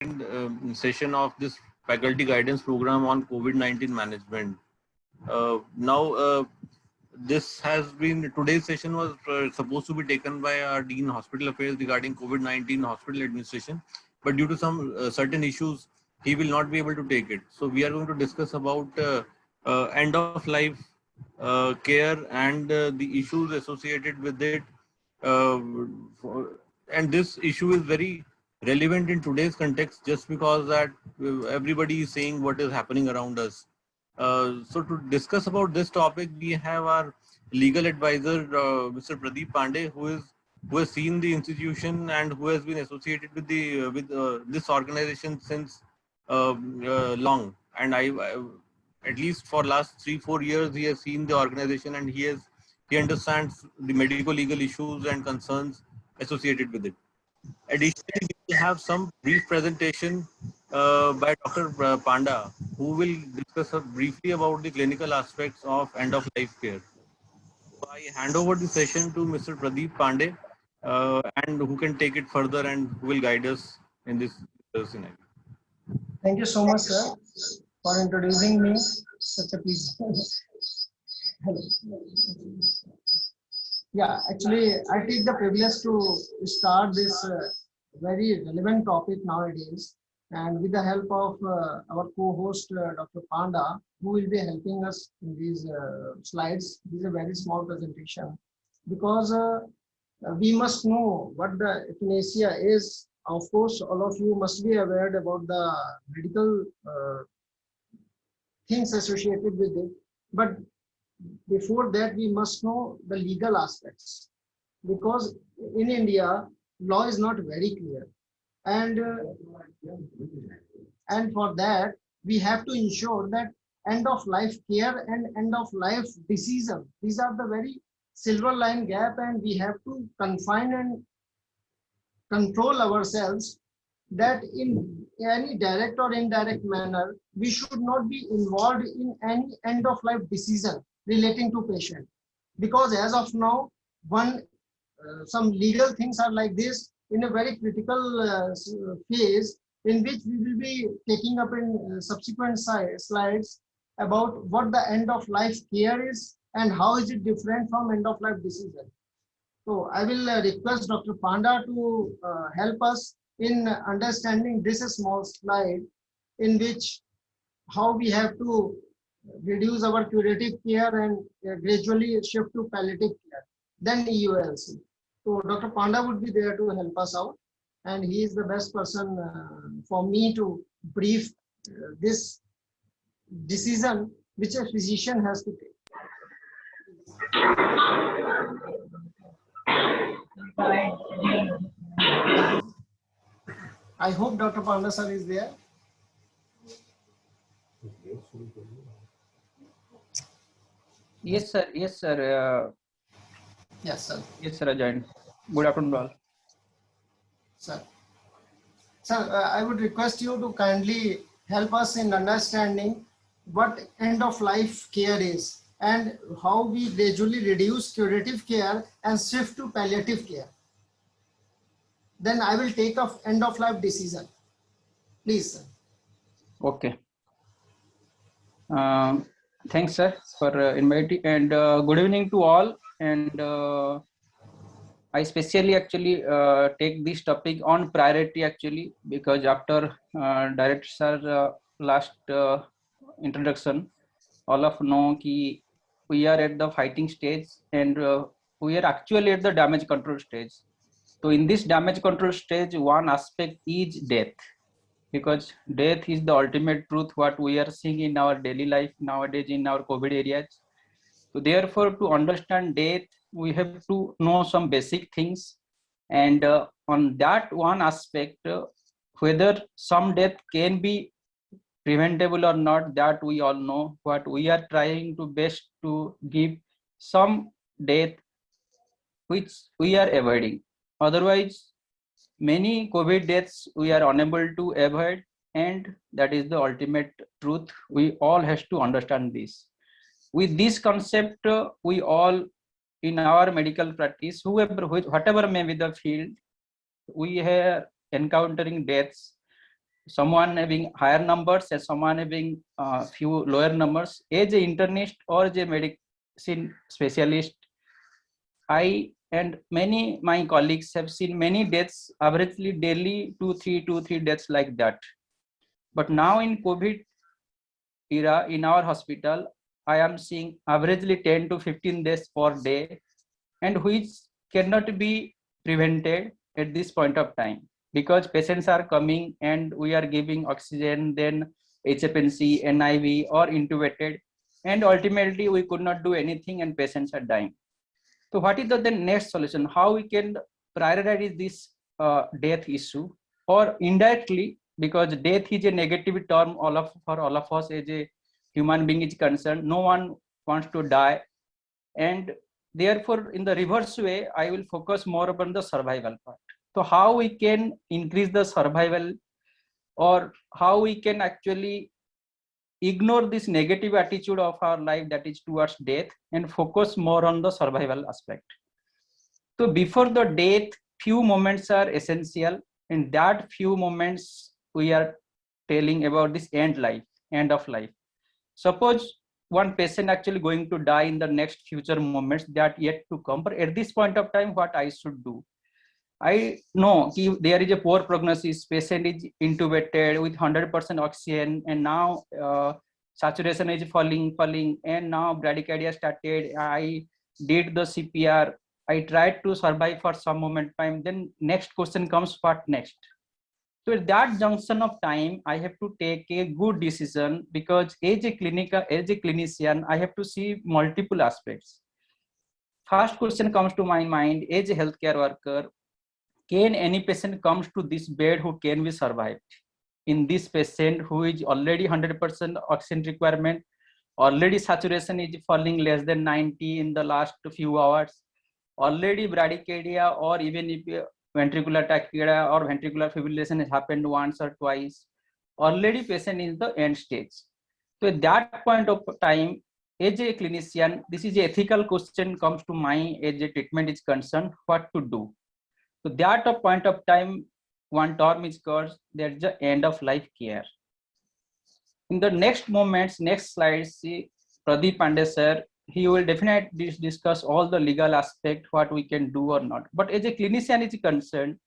Session of this faculty guidance program on COVID-19 management. Now, this has been, today's session was supposed to be taken by our Dean Hospital Affairs regarding COVID-19 hospital administration, but due to some certain issues, he will not be able to take it. So we are going to discuss about end of life care and the issues associated with it. Uh, and this issue is very relevant in today's context just because that everybody is saying what is happening around us. So to discuss about this topic, we have our legal advisor, Mr. Pradeep Pandey, who has seen the institution and who has been associated with the this organization since long. And at least for last 3-4 years, he has seen the organization and he understands the medical legal issues and concerns associated with it. Additionally, we will have some brief presentation by Dr. Panda, who will discuss briefly about the clinical aspects of end-of-life care. So I hand over the session to Mr. Pradeep Pandey, and who can take it further and who will guide us in this scenario. Thank you so much, sir, for introducing me. Such a pleasure. Hello. Yeah, actually, I take the privilege to start this very relevant topic nowadays, and with the help of our co-host, Dr. Panda, who will be helping us in these slides. This is a very small presentation because we must know what the euthanasia is. Of course, all of you must be aware about the medical things associated with it, but before that we must know the legal aspects, because in India law is not very clear, and for that we have to ensure that end of life care and end of life decision, these are the very silver line gap, and we have to confine and control ourselves that in any direct or indirect manner we should not be involved in any end of life decision relating to patient, because as of now some legal things are like this in a very critical phase, in which we will be taking up in subsequent slides about what the end of life care is and how is it different from end of life decision. So I will request Dr. Panda to help us in understanding this small slide, in which how we have to reduce our curative care and gradually shift to palliative care, then EULC. So Dr. Panda would be there to help us out, and he is the best person for me to brief this decision which a physician has to take. I hope Dr. Panda sir is there. Yes, sir. Yes, sir. Yes, sir. Yes, sir. Ajay. Good afternoon, all. Sir, I would request you to kindly help us in understanding what end of life care is and how we gradually reduce curative care and shift to palliative care. Then I will take up end of life decision. Please, sir. Okay. Thanks, sir, for inviting, and good evening to all. And I specially actually take this topic on priority actually, because after Director sir last introduction, all of know ki we are at the fighting stage, and we are actually at the damage control stage. So in this damage control stage, one aspect is death, because death is the ultimate truth what we are seeing in our daily life nowadays in our COVID areas. So therefore, to understand death, we have to know some basic things, and on that one aspect, whether some death can be preventable or not, that we all know. What we are trying to best to give some death which we are avoiding. Otherwise, many COVID deaths we are unable to avoid, and that is the ultimate truth. We all has to understand this. With this concept, we all in our medical practice, whatever may be the field, we are encountering deaths someone having higher numbers and someone having few lower numbers. As a internist or as a medicine specialist, I and many my colleagues have seen many deaths, averagely daily 2-3 deaths like that. But now in COVID era in our hospital, I am seeing averagely 10 to 15 deaths per day, and which cannot be prevented at this point of time because patients are coming and we are giving oxygen, then HFNC, NIV or intubated, and ultimately we could not do anything and patients are dying. So what is the next solution? How we can prioritize this death issue, or indirectly, because death is a negative term for all of us as a human being is concerned. No one wants to die, and therefore in the reverse way, I will focus more upon the survival part. So how we can increase the survival, or how we can actually ignore this negative attitude of our life that is towards death and focus more on the survival aspect. So before the death, few moments are essential. In that few moments, we are telling about this end of life. Suppose one patient actually going to die in the next future moments that yet to come, but at this point of time, what I should do? I know there is a poor prognosis, patient is intubated with 100% oxygen, and now saturation is falling, and now bradycardia started. I did the CPR. I tried to survive for some moment time. Then next question comes, what next? So at that junction of time, I have to take a good decision because as a clinician, I have to see multiple aspects. First question comes to my mind, as a healthcare worker, can any patient comes to this bed who can be survived? In this patient who is already 100% oxygen requirement, already saturation is falling less than 90 in the last few hours, already bradycardia or even if ventricular tachycardia or ventricular fibrillation has happened once or twice, already patient is the end stage. So at that point of time, as a clinician, this is an ethical question comes to mind as a treatment is concerned, what to do. So that point of time, one term is called there's the end of life care. In the next moments, next slide, see Pradeep Pandey sir, he will definitely discuss all the legal aspect, what we can do or not. But as a clinician is concerned,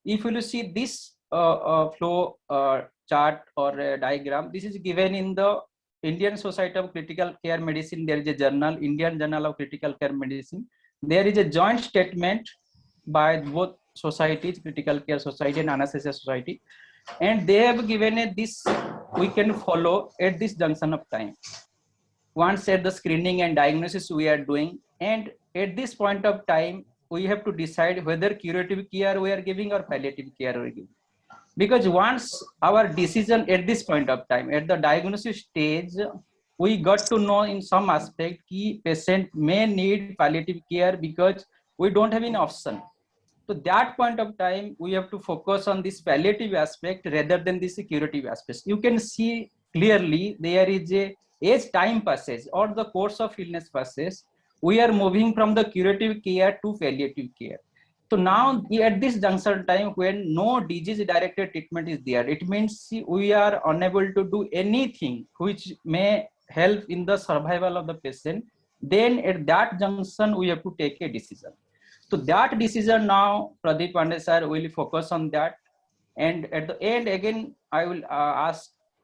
if you see this flow chart or diagram, this is given in the Indian Society of Critical Care Medicine. There is a journal, Indian Journal of Critical Care Medicine. There is a joint statement by both societies, Critical Care Society and Anesthesia Society, and they have given this we can follow at this junction of time. Once at the screening and diagnosis we are doing, and at this point of time we have to decide whether curative care we are giving or palliative care we are giving. Because once our decision at this point of time, at the diagnosis stage, we got to know in some aspect key patient may need palliative care because we don't have any option. So that point of time, we have to focus on this palliative aspect rather than this curative aspect. You can see clearly there is as time passes or the course of illness passes, we are moving from the curative care to palliative care. So now at this juncture time when no disease directed treatment is there, it means we are unable to do anything which may help in the survival of the patient. Then at that junction, we have to take a decision. So that decision now, Pradeep Pandey sir will focus on that. And at the end, again, I will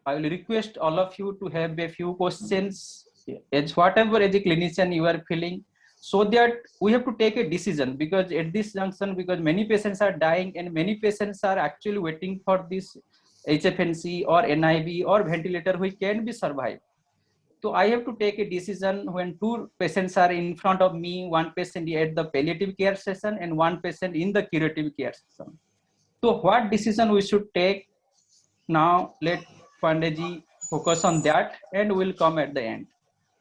request all of you to have a few questions, as whatever as a clinician you are feeling, so that we have to take a decision, because at this junction, because many patients are dying and many patients are actually waiting for this HFNC or NIV or ventilator which can be survived. So I have to take a decision when two patients are in front of me, one patient at the palliative care session and one patient in the curative care session. So what decision we should take now? Let Pandeyji focus on that and we'll come at the end.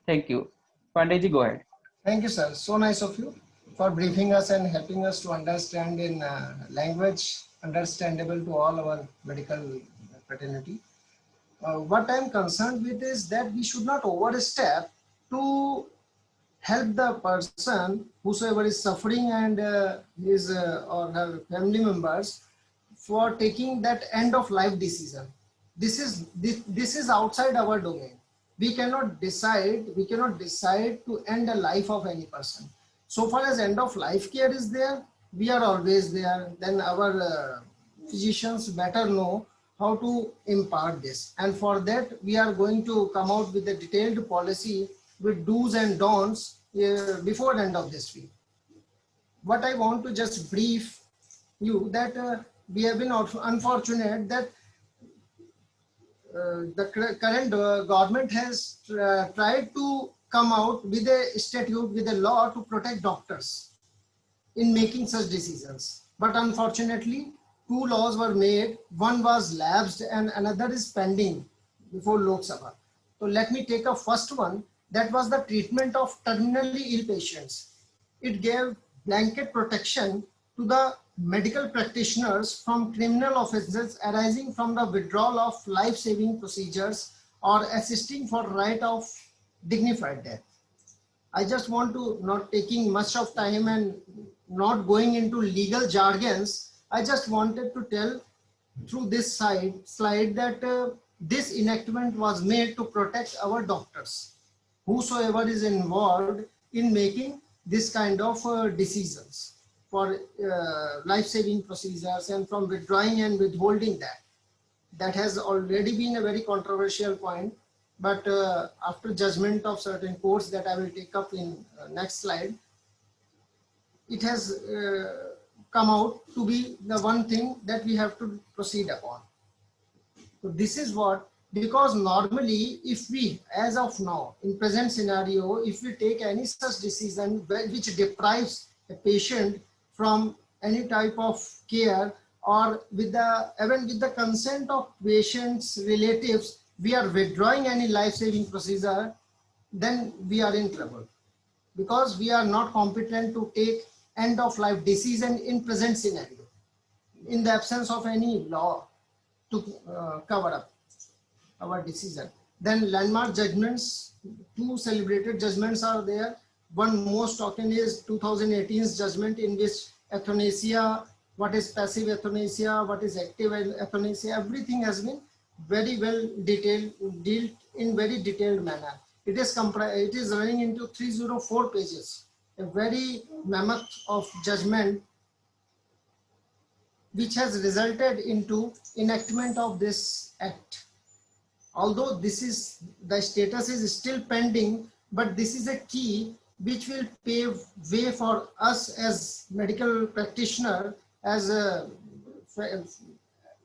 Thank you. Pandeyji, go ahead. Thank you, sir. So nice of you for briefing us and helping us to understand in language understandable to all our medical fraternity. What I'm concerned with is that we should not overstep to help the person whosoever is suffering and his or her family members for taking that end of life decision. This is outside our domain. We cannot decide to end the life of any person. So far as end of life care is there, we are always there. Then our physicians better know how to impart this, and for that we are going to come out with a detailed policy with do's and don'ts before the end of this week. What I want to just brief you that we have been unfortunate that the current government has tried to come out with a statute, with a law to protect doctors in making such decisions. But unfortunately, two laws were made. One was lapsed and another is pending before Lok Sabha. So let me take a first one. That was the treatment of terminally ill patients. It gave blanket protection to the medical practitioners from criminal offences arising from the withdrawal of life-saving procedures or assisting for right of dignified death. I just want to, not taking much of time and not going into legal jargons, I just wanted to tell through this slide that this enactment was made to protect our doctors, whosoever is involved in making this kind of decisions for life-saving procedures and from withdrawing and withholding that. That has already been a very controversial point, but after judgment of certain courts that I will take up in next slide, it has come out to be the one thing that we have to proceed upon. So this is what, because normally if we, as of now, in present scenario, if we take any such decision which deprives a patient from any type of care, or with the, even with the consent of patient's relatives, we are withdrawing any life-saving procedure, then we are in trouble, because we are not competent to take end of life decision in present scenario, in the absence of any law to cover up our decision. Then landmark judgments, two celebrated judgments are there. One most often is 2018's judgment, in which euthanasia, what is passive euthanasia, what is active euthanasia, everything has been very well dealt in very detailed manner. It is running into 304 pages, a very mammoth of judgment, which has resulted into enactment of this act. Although this is, the status is still pending, but this is a key which will pave way for us as medical practitioner, as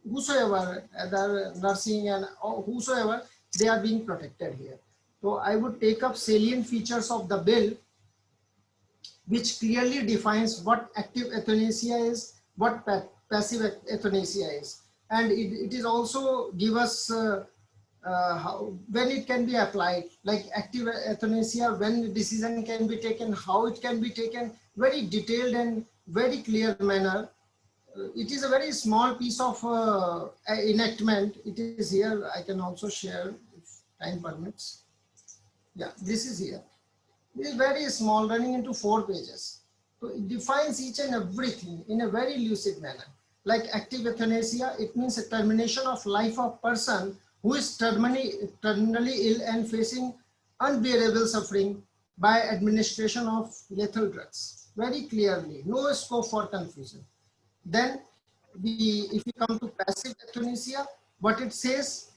whosoever, the nursing and whosoever, they are being protected here. So I would take up salient features of the bill, which clearly defines what active euthanasia is, what passive euthanasia is, and it is also give us when it can be applied, like active euthanasia, when the decision can be taken, how it can be taken, very detailed and very clear manner. It is a very small piece of enactment. It is here. I can also share if time permits. Yeah, this is here. It is very small, running into 4 pages. So it defines each and everything in a very lucid manner. Like active euthanasia, it means a termination of life of person who is terminally ill and facing unbearable suffering by administration of lethal drugs. Very clearly, no scope for confusion. Then if we come to passive euthanasia, what it says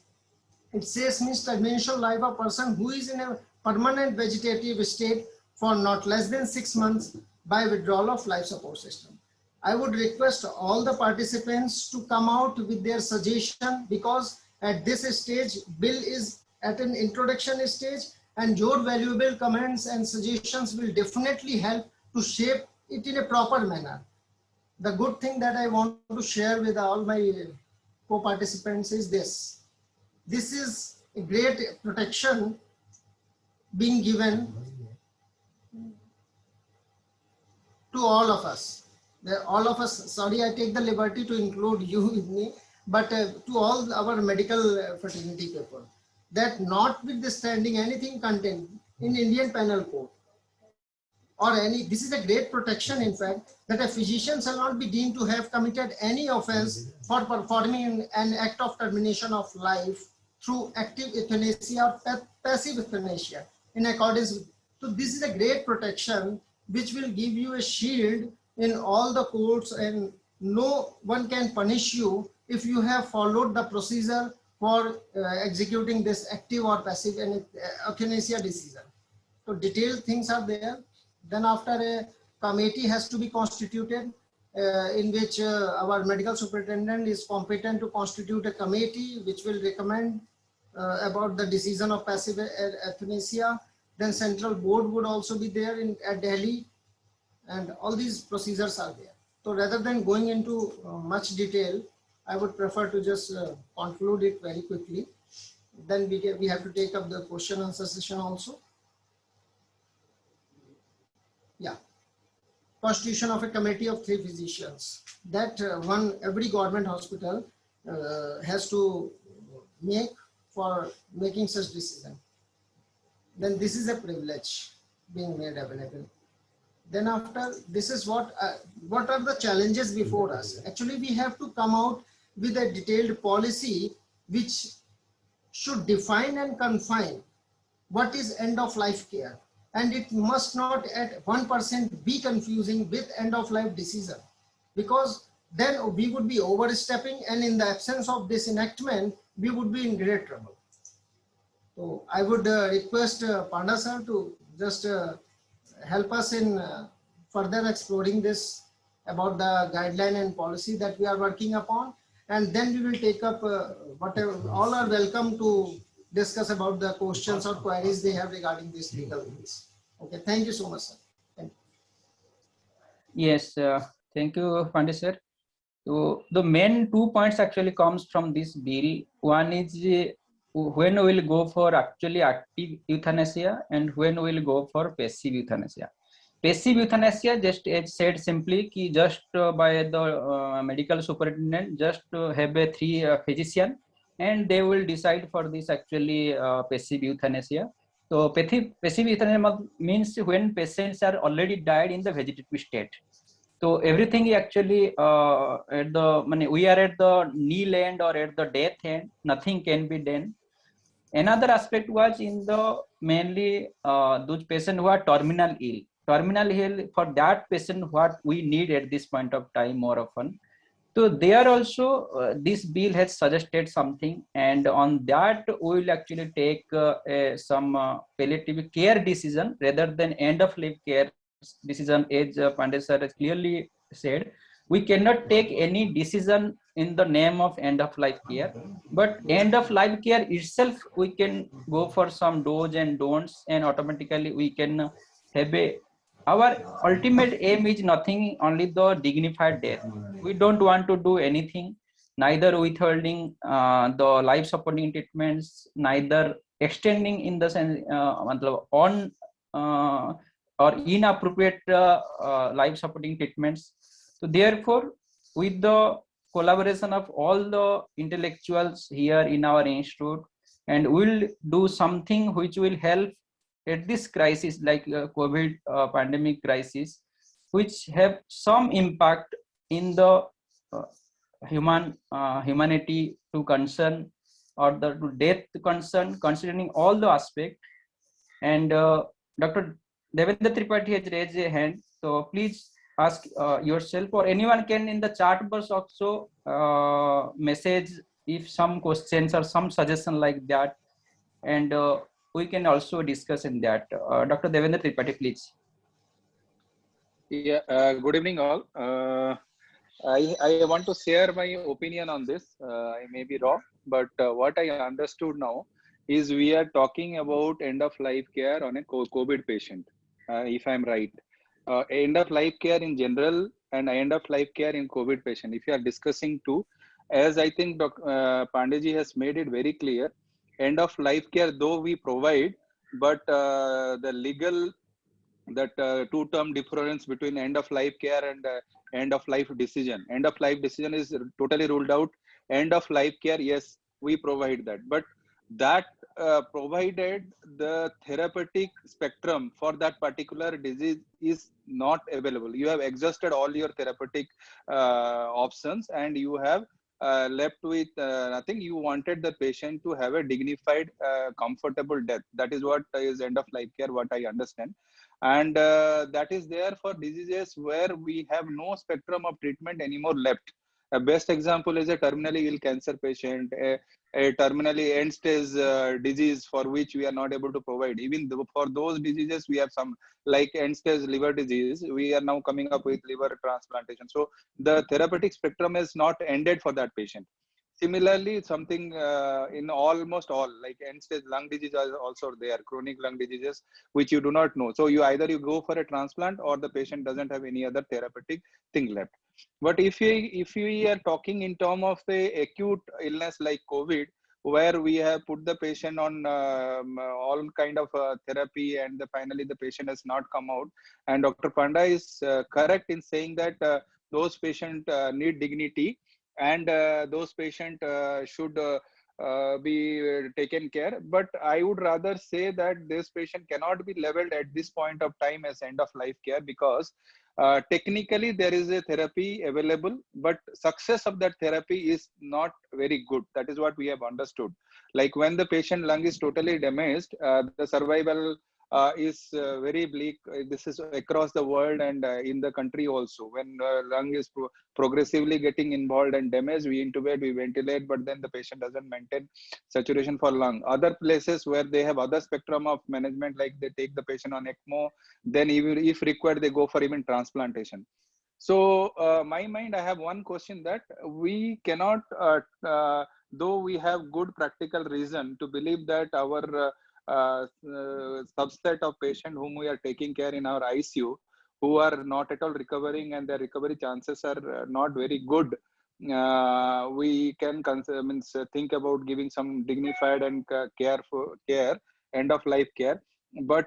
means termination of life of person who is in a permanent vegetative state for not less than 6 months by withdrawal of life support system. I would request all the participants to come out with their suggestion, because at this stage, bill is at an introduction stage, and your valuable comments and suggestions will definitely help to shape it in a proper manner. The good thing that I want to share with all my co-participants is this. This is a great protection being given to all of us. All of us, sorry, I take the liberty to include you with me, but to all our medical fraternity people, that notwithstanding anything contained in Indian Penal Code or any, this is a great protection in fact, that a physician shall not be deemed to have committed any offense for performing an act of termination of life through active euthanasia or passive euthanasia in accordance with. So this is a great protection which will give you a shield in all the courts, and no one can punish you if you have followed the procedure for executing this active or passive euthanasia decision. So detailed things are there. Then after, a committee has to be constituted in which our medical superintendent is competent to constitute a committee which will recommend about the decision of passive euthanasia. Then central board would also be there at Delhi, and all these procedures are there. So rather than going into much detail, I would prefer to just conclude it very quickly. Then we have to take up the question answer session also. Yeah. Constitution of a committee of 3 physicians, that every government hospital has to make for making such decision. Then this is a privilege being made available. Then after, this is what are the challenges before us. Actually, we have to come out with a detailed policy which should define and confine what is end of life care. And it must not at 1% be confusing with end of life decision, because then we would be overstepping, and in the absence of this enactment, we would be in great trouble. So I would request Panda sir to just help us in further exploring this about the guideline and policy that we are working upon. And then we will take up whatever, all are welcome to discuss about the questions or queries they have regarding these legal things. Okay, thank you so much, sir. Thank you. Yes, thank you, Pandey sir. So the main 2 points actually comes from this bill. One is when we will go for actually active euthanasia and when we will go for passive euthanasia. Passive euthanasia, just as said simply, ki just by the medical superintendent, just have a 3 physician, and they will decide for this actually passive euthanasia. So passive euthanasia means when patients are already died in the vegetative state. So everything actually at the, we are at the knee end or at the death end, nothing can be done. Another aspect was in the mainly those patients who are terminal ill. Terminal ill, for that patient, what we need at this point of time more often. So there also this bill has suggested something, and on that we will actually take some palliative care decision rather than end of life care decision. As Pandey sir has clearly said, we cannot take any decision in the name of end of life care, but end of life care itself we can go for some do's and don'ts, and automatically we can have a, our ultimate aim is nothing, only the dignified death. We don't want to do anything, neither withholding the life supporting treatments, neither extending in the sense on or inappropriate life supporting treatments. So therefore, with the collaboration of all the intellectuals here in our institute, and we'll do something which will help at this crisis like COVID pandemic crisis, which have some impact in the humanity to concern, or the to death concern, considering all the aspect. And Dr. Devendra Tripathi has raised a hand, so please ask yourself, or anyone can in the chat box also message if some questions or some suggestion like that, and we can also discuss in that. Dr. Devendra Tripathi, please. Yeah, good evening all. I want to share my opinion on this. I may be wrong, but what I understood now is we are talking about end of life care on a COVID patient, if I'm right. End of life care in general and end of life care in COVID patient, if you are discussing two, as I think Dr. Pandeyji has made it very clear, end of life care though we provide, but the legal, that two-term difference between end of life care and end of life decision. End of life decision is totally ruled out. End of life care, yes, we provide that. But that provided the therapeutic spectrum for that particular disease is not available. You have exhausted all your therapeutic options, and you have left with nothing. You wanted the patient to have a dignified, comfortable death. That is what is end of life care, what I understand. And that is there for diseases where we have no spectrum of treatment anymore left. A best example is a terminally ill cancer patient, a terminally end stage disease for which we are not able to provide. Even though for those diseases, we have some, like end stage liver disease, we are now coming up with liver transplantation. So the therapeutic spectrum is not ended for that patient. Similarly, something in almost all, like end stage lung disease are also there, chronic lung diseases, which you do not know. So you either you go for a transplant, or the patient doesn't have any other therapeutic thing left. But if we are talking in terms of a acute illness like COVID, where we have put the patient on all kind of therapy, and finally the patient has not come out, and Dr. Panda is correct in saying that those patients need dignity, and those patients should be taken care. But I would rather say that this patient cannot be leveled at this point of time as end of life care, because technically there is a therapy available, but success of that therapy is not very good. That is what we have understood. Like when the patient lung is totally damaged, the survival is very bleak. This is across the world, and in the country also. When lung is progressively getting involved and damaged, we intubate, we ventilate, but then the patient doesn't maintain saturation for lung. Other places where they have other spectrum of management, like they take the patient on ECMO, then even if required, they go for even transplantation. So my mind, I have one question, that we cannot, though we have good practical reason to believe that our subset of patient whom we are taking care in our ICU, who are not at all recovering, and their recovery chances are not very good, we can think about giving some dignified and care, end of life care. But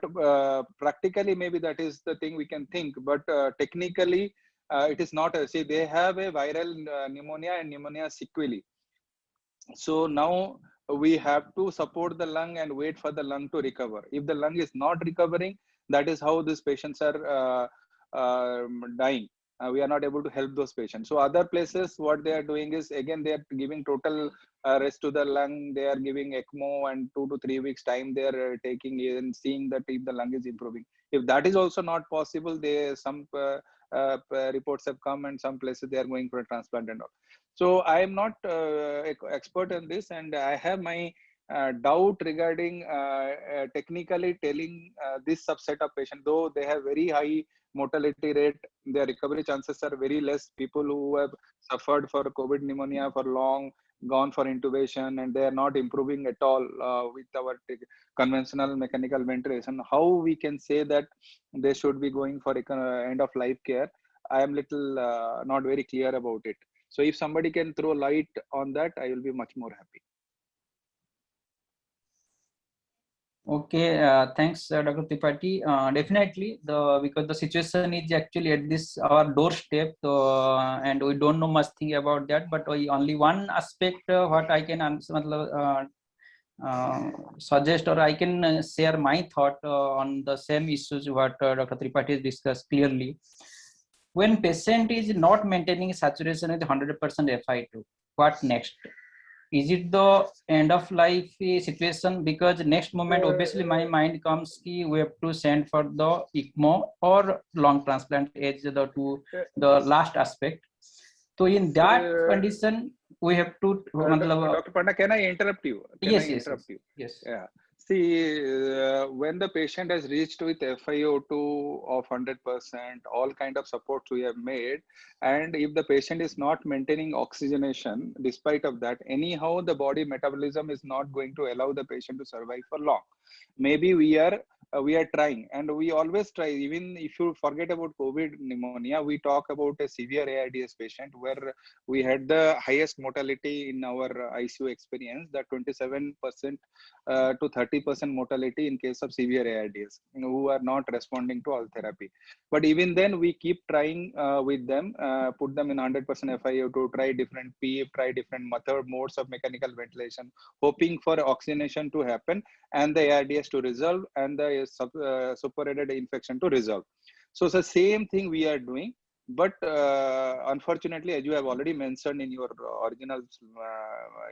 practically, maybe that is the thing we can think. But technically, it is not. See, they have a viral pneumonia and pneumonia sequelae. So now we have to support the lung and wait for the lung to recover. If the lung is not recovering, that is how these patients are dying. We are not able to help those patients. So other places, what they are doing is, again, they are giving total rest to the lung. They are giving ECMO, and 2 to 3 weeks time they are taking in, seeing that if the lung is improving. If that is also not possible, some reports have come, and some places they are going for a transplant and all. So I am not expert in this, and I have my doubt regarding technically telling this subset of patients, though they have very high mortality rate, their recovery chances are very less. People who have suffered for COVID pneumonia for long, gone for intubation, and they are not improving at all with our conventional mechanical ventilation. How we can say that they should be going for end of life care? I am little not very clear about it. So if somebody can throw light on that, I will be much more happy. Okay, thanks, Dr. Tripathi. Definitely, because the situation is actually at this our doorstep, and we don't know much thing about that. But only one aspect what I can suggest, or I can share my thought on the same issues what Dr. Tripathi has discussed clearly. When patient is not maintaining saturation with 100% FiO2, what next? Is it the end of life situation? Because next moment, obviously, my mind comes ki we have to send for the ECMO or lung transplant as the last aspect. So in that condition, we have to. Dr. Panda, can I interrupt you? Yes. Yes. Yeah. See, when the patient has reached with FiO2 of 100%, all kind of supports we have made, and if the patient is not maintaining oxygenation, despite of that, anyhow, the body metabolism is not going to allow the patient to survive for long. Maybe we are we are trying, and we always try. Even if you forget about COVID pneumonia, we talk about a severe AIDS patient where we had the highest mortality in our ICU experience, that 27% to 30% mortality in case of severe AIDS, who are not responding to all therapy. But even then, we keep trying with them, put them in 100% FIO to try different PEEP, try different modes of mechanical ventilation, hoping for oxygenation to happen and the ARDS to resolve and the suppurated infection to resolve. So it's the same thing we are doing. But unfortunately, as you have already mentioned in your original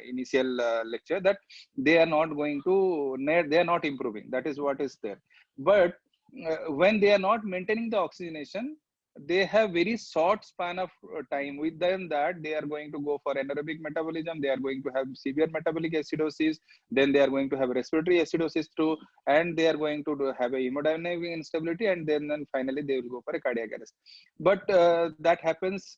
initial lecture, that they are not going to, they are not improving. That is what is there. But when they are not maintaining the oxygenation, they have very short span of time with them, that they are going to go for anaerobic metabolism, they are going to have severe metabolic acidosis, then they are going to have respiratory acidosis too, and they are going to have a hemodynamic instability, and then finally they will go for a cardiac arrest. But that happens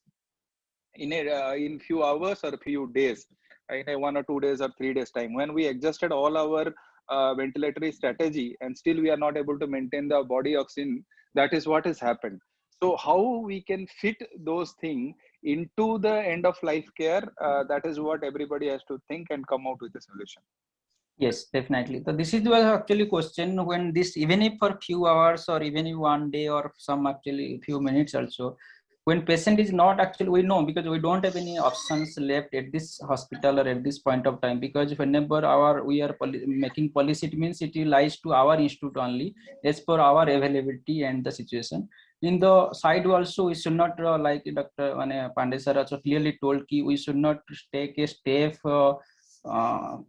in few hours or few days, in a 1 or 2 days or 3 days time, when we adjusted all our ventilatory strategy and still we are not able to maintain the body oxygen. That is what has happened. So how we can fit those things into the end of life care, that is what everybody has to think and come out with a solution. Yes, definitely. So this is the actually question, when this, even if for few hours or even if 1 day or some actually few minutes also, when patient is not actually, we know, because we don't have any options left at this hospital or at this point of time, because whenever we are making policy, it means it lies to our institute only as per our availability and the situation. In the side also, we should not like Dr. Pandey sir also clearly told, we should not take a step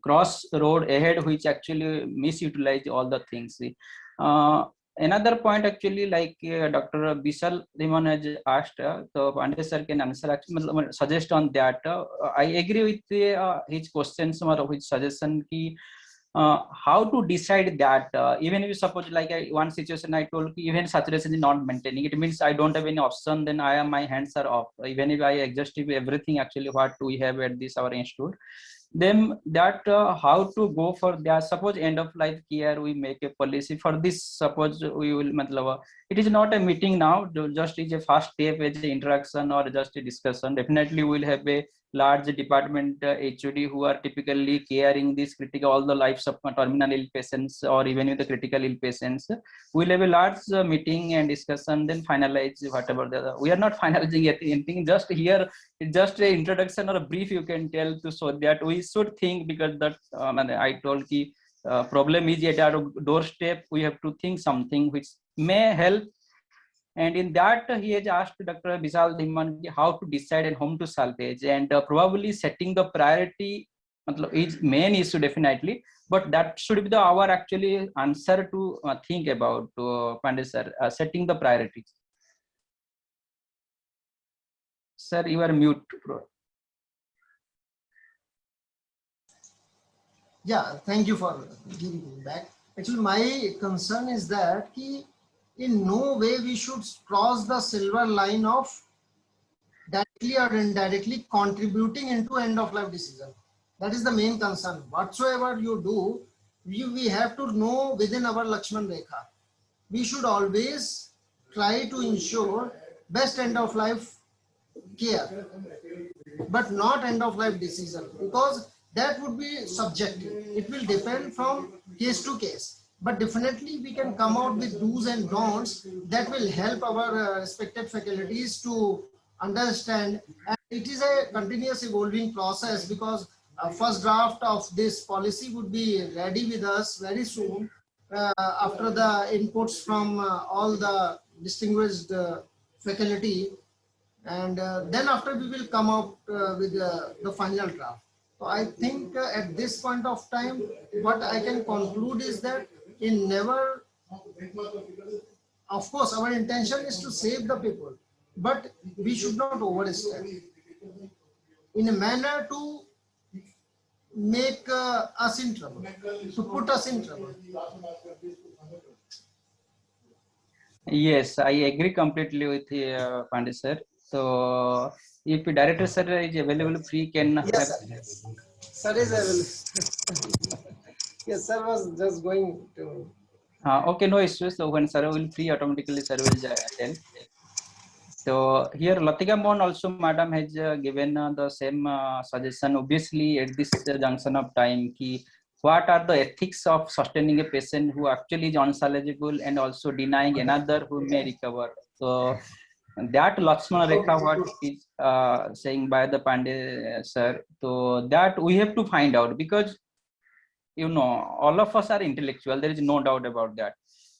cross road ahead which actually misutilize all the things. Another point actually, like Dr. Vishal Dhiman has asked, so Pandey sir can answer, actually suggest on that. I agree with his questions or his suggestion ki, how to decide that, even if you suppose like one situation I told, even saturation is not maintaining, it means I don't have any option, then my hands are off, even if I exhaustive everything actually what we have at this our institute. Then that how to go for that, suppose end of life care we make a policy for this, suppose we will it is not a meeting now, just is a first step as an interaction or just a discussion. Definitely we will have a large department HOD who are typically caring this critical all the lives of terminal ill patients or even with the critical ill patients. We'll have a large meeting and discussion, then finalize whatever we are not finalizing anything, just here just an introduction or a brief you can tell to, so that we should think, because that I told ki problem is at our doorstep, we have to think something which may help. And in that he has asked Dr. Vishal Dhiman how to decide and whom to salvage, and probably setting the priority is main issue definitely, but that should be our actually answer to think about, Pandey sir, setting the priorities. Sir, you are mute, bro. Yeah, thank you for giving me back. Actually, my concern is that in no way we should cross the silver line of directly or indirectly contributing into end of life decision. That is the main concern. Whatsoever you do, we have to know within our Lakshman Rekha. We should always try to ensure best end of life care, but not end of life decision, because that would be subjective. It will depend from case to case, but definitely we can come out with do's and don'ts that will help our respected faculties to understand. And it is a continuous evolving process, because first draft of this policy would be ready with us very soon, after the inputs from all the distinguished faculty, and then after we will come out with the final draft. So I think at this point of time, what I can conclude is that in never, of course our intention is to save the people, but we should not overstep in a manner to make us in trouble, to put us in trouble. Yes, I agree completely with Pandey sir. So if director sir is available free, can Yes, sir. Sir is available. Yes, sir was just going to Okay, no issues. So when sir will free, automatically sir will attend. So here Latika Mohan also, madam, has given the same suggestion. Obviously, at this junction of time, ki what are the ethics of sustaining a patient who actually is unsalvageable and also denying another who may recover. So that Lakshmana Rekha, what is saying by the Pandey sir, so that we have to find out, because all of us are intellectual. There is no doubt about that.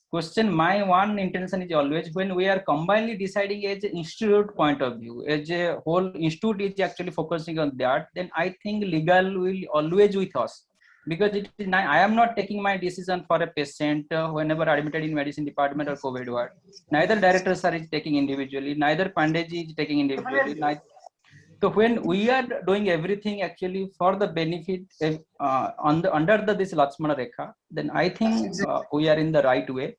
Question, my one intention is always, when we are combinedly deciding as an institute point of view, as a whole institute is actually focusing on that, then I think legal will always with us, because it is I am not taking my decision for a patient whenever admitted in medicine department or COVID ward. Neither director sir is taking individually, neither Pandeyji is taking individually. So when we are doing everything actually for the benefit under this Lakshmana Rekha, then I think we are in the right way.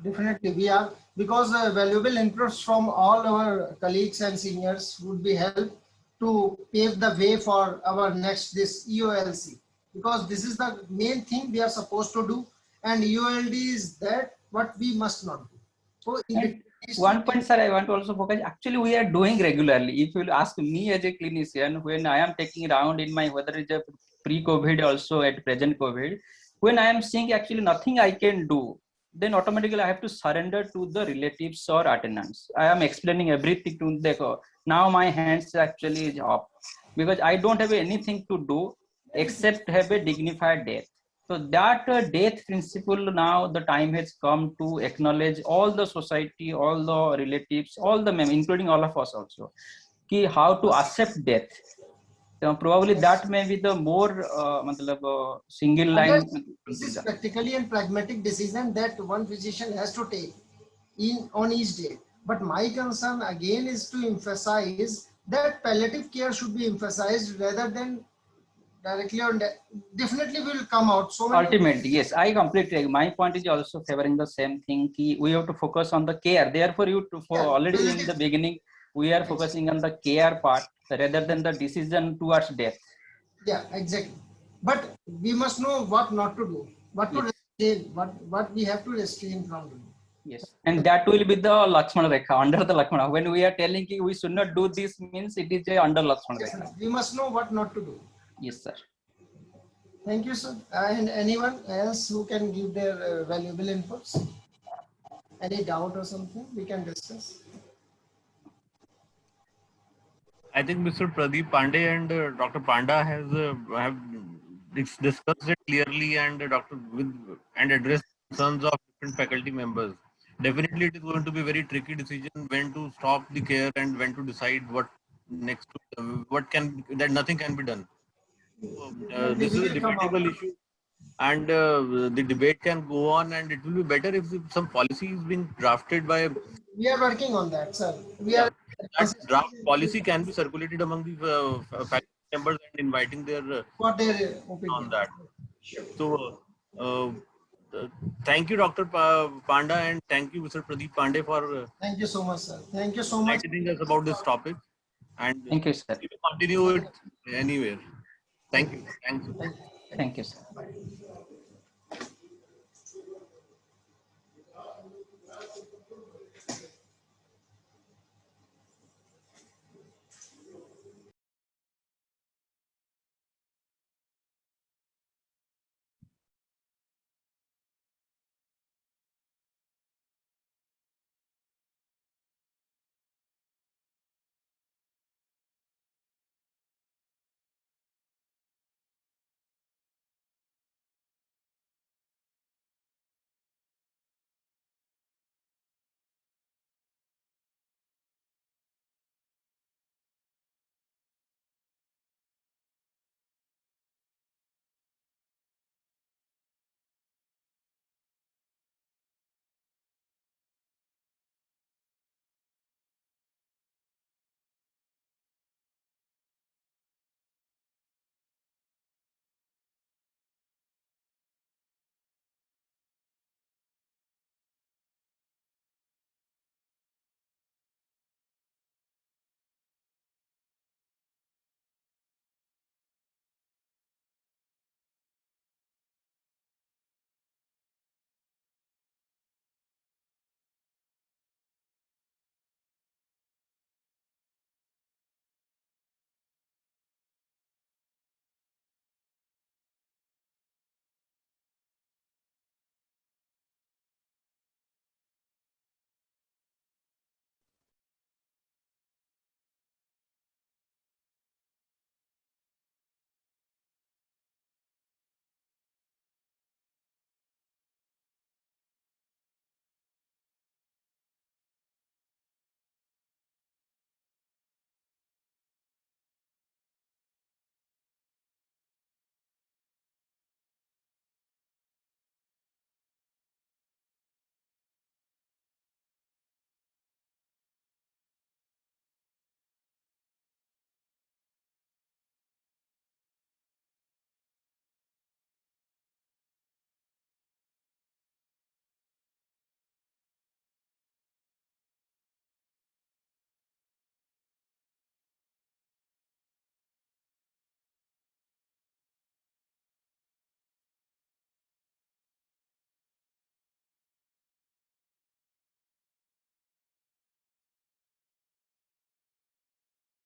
Definitely, we are, because valuable inputs from all our colleagues and seniors would be helped to pave the way for our next this EOLC, because this is the main thing we are supposed to do, and EOLD is that what we must not do. So one point, sir, I want to also focus. Actually, we are doing regularly. If you ask me as a clinician, when I am taking round in my, whether it's a pre-COVID, also at present COVID, when I am seeing actually nothing I can do, then automatically I have to surrender to the relatives or attendants. I am explaining everything to them. Now my hands actually is up, because I don't have anything to do except have a dignified death. So that death principle, now the time has come to acknowledge all the society, all the relatives, all the members, including all of us also, how to accept death. So probably that may be the more single line. This is practically and pragmatic decision that one physician has to take on each day. But my concern again is to emphasize that palliative care should be emphasized rather than directly on that. Definitely will come out. So ultimately, yes, I completely agree. My point is also favoring the same thing. We have to focus on the care. Therefore, already in the beginning, we are focusing on the care part rather than the decision towards death. Yeah, exactly. But we must know what not to do, what to restrain, what we have to restrain from doing. Yes, and that will be the Lakshmana Rekha, under the Lakshmana. When we are telling you we should not do this, means it is under Lakshmana Rekha. We must know what not to do. Yes, sir. Thank you, sir. And anyone else who can give their valuable inputs? Any doubt or something we can discuss? I think Mr. Pradeep Pandey and Dr. Panda have discussed it clearly, and and addressed concerns of different faculty members. Definitely, it is going to be a very tricky decision when to stop the care and when to decide what next. That nothing can be done. This is a debatable issue, and the debate can go on, and it will be better if some policy is being drafted by. We are working on that, sir. That draft policy can be circulated among the faculty members and inviting their what their opinion on that. Sure. So, thank you, Dr. Panda, and thank you, Mr. Pradeep Pandey, for thank you so much, sir. Thank you so much enlightening us about this topic. And thank you, sir. We will continue it anywhere. Thank you. Thank you. Thank you, sir.